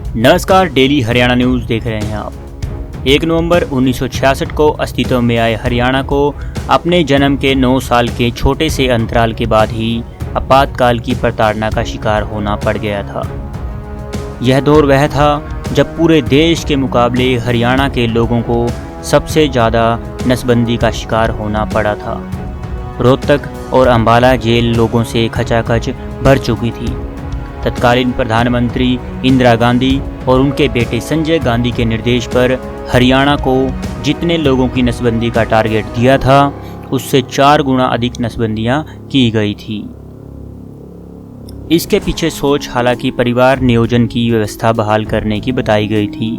नमस्कार, daily Haryana news देख रहे हैं आप। 1 नवंबर 1966 को अस्तित्व में आए हरियाणा को अपने जन्म के 9 साल के छोटे से अंतराल के बाद ही आपातकाल की प्रताड़ना का शिकार होना पड़ गया था। यह दौर वह था जब पूरे देश के मुकाबले हरियाणा के लोगों को सबसे ज़्यादा नसबंदी का शिकार होना पड़ा था। रोहतक और अंबाला जेल लोगों से खचाखच भर चुकी थी। तत्कालीन प्रधानमंत्री इंदिरा गांधी और उनके बेटे संजय गांधी के निर्देश पर हरियाणा को जितने लोगों की नसबंदी का टारगेट दिया था, उससे 4 गुना अधिक नसबंदियां की गई थी। इसके पीछे सोच हालांकि परिवार नियोजन की व्यवस्था बहाल करने की बताई गई थी,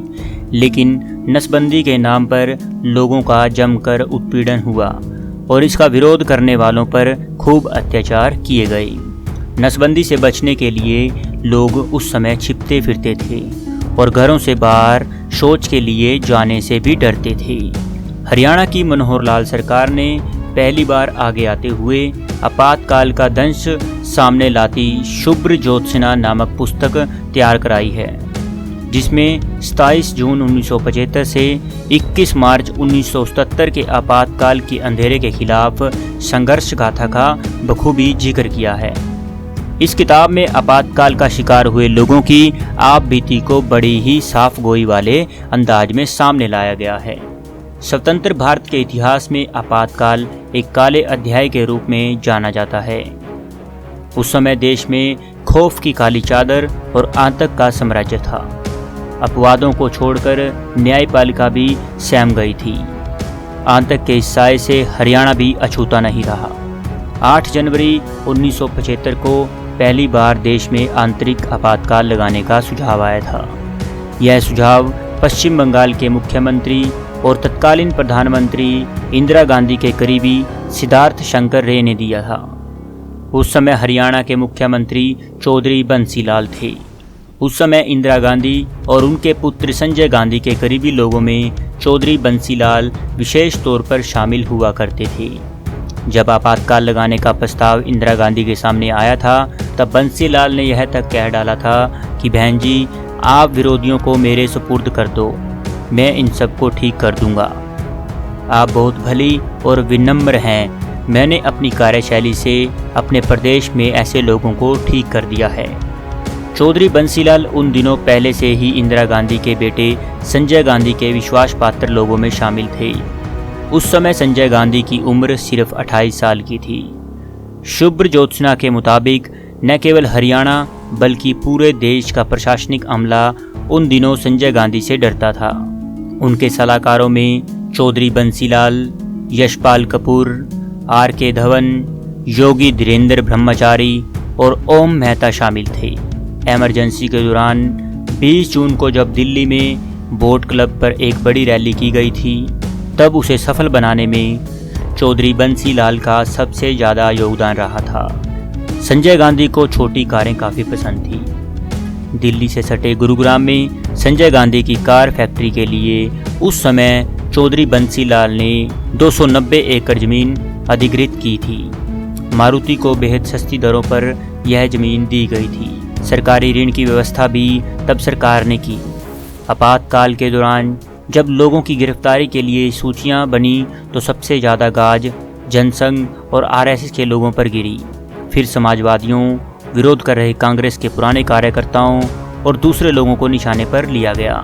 लेकिन नसबंदी के नाम पर लोगों का जमकर उत्पीड़न हुआ और इसका विरोध करने वालों पर खूब अत्याचार किए गए। नसबंदी से बचने के लिए लोग उस समय छिपते फिरते थे और घरों से बाहर शौच के लिए जाने से भी डरते थे। हरियाणा की मनोहर लाल सरकार ने पहली बार आगे आते हुए आपातकाल का दंश सामने लाती शुभ्र ज्योत्सना नामक पुस्तक तैयार कराई है, जिसमें 27 जून 1975 से 21 मार्च 1977 के आपातकाल के अंधेरे के खिलाफ संघर्ष गाथा का बखूबी जिक्र किया है। इस किताब में आपातकाल का शिकार हुए लोगों की आप बीती को बड़ी ही साफ गोई वाले अंदाज में सामने लाया गया है। स्वतंत्र भारत के इतिहास में आपातकाल एक काले अध्याय के रूप में जाना जाता है। उस समय देश में खौफ की काली चादर और आतंक का साम्राज्य था। अपवादों को छोड़कर न्यायपालिका भी सहम गई थी। आतंक के इस साए से हरियाणा भी अछूता नहीं रहा। 8 जनवरी 1975 को पहली बार देश में आंतरिक आपातकाल लगाने का सुझाव आया था। यह सुझाव पश्चिम बंगाल के मुख्यमंत्री और तत्कालीन प्रधानमंत्री इंदिरा गांधी के करीबी सिद्धार्थ शंकर रे ने दिया था। उस समय हरियाणा के मुख्यमंत्री चौधरी बंसी लाल थे। उस समय इंदिरा गांधी और उनके पुत्र संजय गांधी के करीबी लोगों में चौधरी बंसी लाल विशेष तौर पर शामिल हुआ करते थे। जब आपातकाल लगाने का प्रस्ताव इंदिरा गांधी के सामने आया था, तब बंसी लाल ने यह तक कह डाला था कि बहन जी, आप विरोधियों को मेरे सुपुर्द कर दो, मैं इन सबको ठीक कर दूंगा। आप बहुत भली और विनम्र हैं। मैंने अपनी कार्यशैली से अपने प्रदेश में ऐसे लोगों को ठीक कर दिया है। चौधरी बंसीलाल उन दिनों पहले से ही इंदिरा गांधी के बेटे संजय गांधी के विश्वास पात्र लोगों में शामिल थे। उस समय संजय गांधी की उम्र सिर्फ 28 साल की थी। शुभ्र ज्योत्सना के मुताबिक न केवल हरियाणा बल्कि पूरे देश का प्रशासनिक अमला उन दिनों संजय गांधी से डरता था। उनके सलाहकारों में चौधरी बंसीलाल, यशपाल कपूर, R.K. धवन, योगी धीरेन्द्र ब्रह्मचारी और ओम मेहता शामिल थे। इमरजेंसी के दौरान 20 जून को जब दिल्ली में बोट क्लब पर एक बड़ी रैली की गई थी, तब उसे सफल बनाने में चौधरी बंसीलाल का सबसे ज़्यादा योगदान रहा था। संजय गांधी को छोटी कारें काफ़ी पसंद थी। दिल्ली से सटे गुरुग्राम में संजय गांधी की कार फैक्ट्री के लिए उस समय चौधरी बंसीलाल ने 290 एकड़ ज़मीन अधिग्रहित की थी। मारुति को बेहद सस्ती दरों पर यह ज़मीन दी गई थी। सरकारी ऋण की व्यवस्था भी तब सरकार ने की। आपातकाल के दौरान जब लोगों की गिरफ्तारी के लिए सूचियां बनी, तो सबसे ज़्यादा गाज जनसंघ और RSS के लोगों पर गिरी। फिर समाजवादियों, विरोध कर रहे कांग्रेस के पुराने कार्यकर्ताओं और दूसरे लोगों को निशाने पर लिया गया।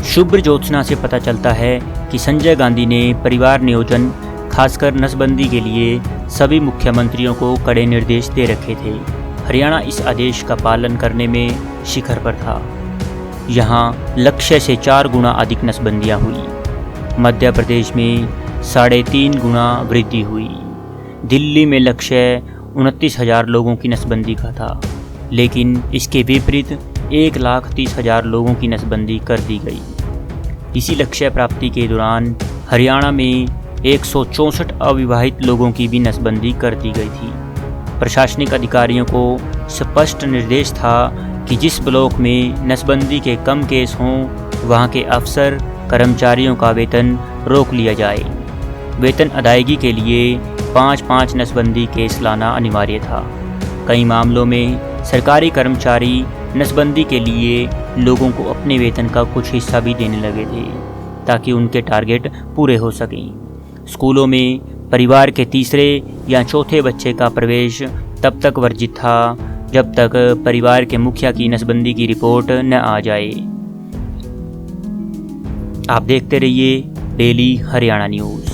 शुभ्र ज्योत्सना से पता चलता है कि संजय गांधी ने परिवार नियोजन, खासकर नसबंदी के लिए सभी मुख्यमंत्रियों को कड़े निर्देश दे रखे थे। हरियाणा इस आदेश का पालन करने में शिखर पर था। यहाँ लक्ष्य से 4 गुना अधिक नसबंदियाँ हुई। मध्य प्रदेश में 3.5 गुना वृद्धि हुई। दिल्ली में लक्ष्य 29,000 लोगों की नसबंदी का था, लेकिन इसके विपरीत 1,30,000 लोगों की नसबंदी कर दी गई। इसी लक्ष्य प्राप्ति के दौरान हरियाणा में 164 अविवाहित लोगों की भी नसबंदी कर दी गई थी। प्रशासनिक अधिकारियों को स्पष्ट निर्देश था कि जिस ब्लॉक में नसबंदी के कम केस हों, वहां के अफसर कर्मचारियों का वेतन रोक लिया जाए। वेतन अदायगी के लिए 5-5 नसबंदी केस लाना अनिवार्य था। कई मामलों में सरकारी कर्मचारी नसबंदी के लिए लोगों को अपने वेतन का कुछ हिस्सा भी देने लगे थे ताकि उनके टारगेट पूरे हो सकें। स्कूलों में परिवार के तीसरे या चौथे बच्चे का प्रवेश तब तक वर्जित था जब तक परिवार के मुखिया की नसबंदी की रिपोर्ट न आ जाए। आप देखते रहिए डेली हरियाणा न्यूज़।